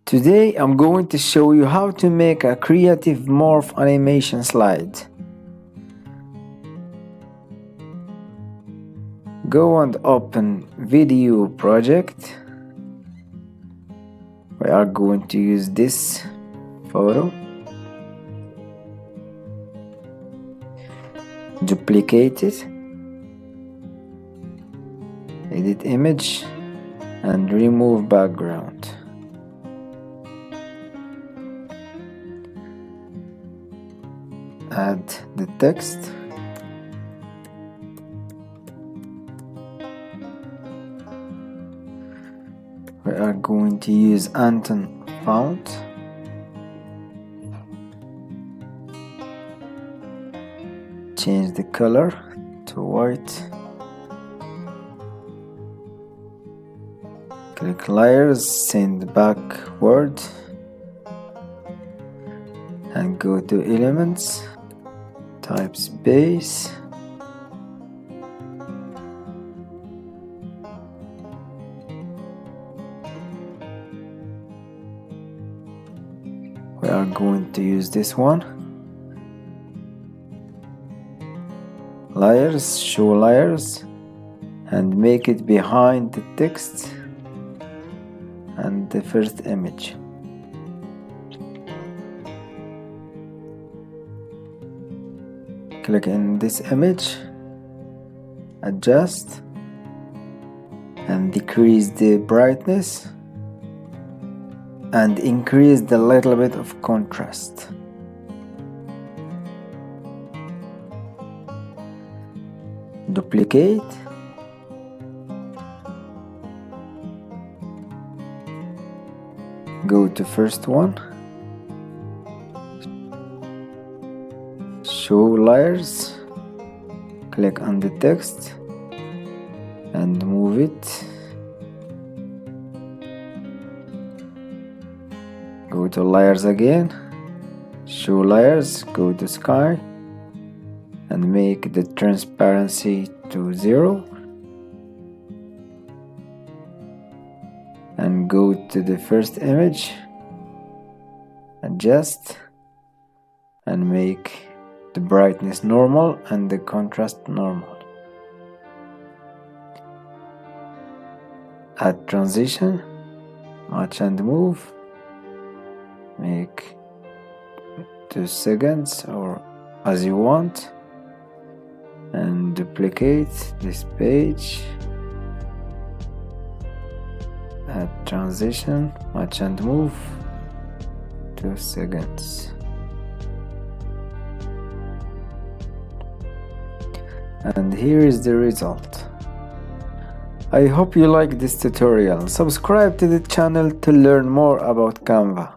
Today I'm going to show you how to make a creative morph animation slide. Go and open video project. We are going to use this photo. Duplicate it. Edit image and remove background. Add the text. We are going to use Anton font. Change the color to white. Click layers, send backward, and go to elements. Type space. We are going to use this one. Layers, show layers, and make it behind the text and the first image. Click in this image, adjust and decrease the brightness and increase the little bit of contrast. Duplicate. Go to first one. Show layers, click on the text and move it. Go to layers again, show layers, go to sky and make the transparency to 0 and go to the first image, adjust and make the brightness normal and the contrast normal. Add transition, match and move, make 2 seconds or as you want, and duplicate this page. Add transition, match and move, 2 seconds. And here is the result. I hope you like this tutorial. Subscribe to the channel to learn more about Canva.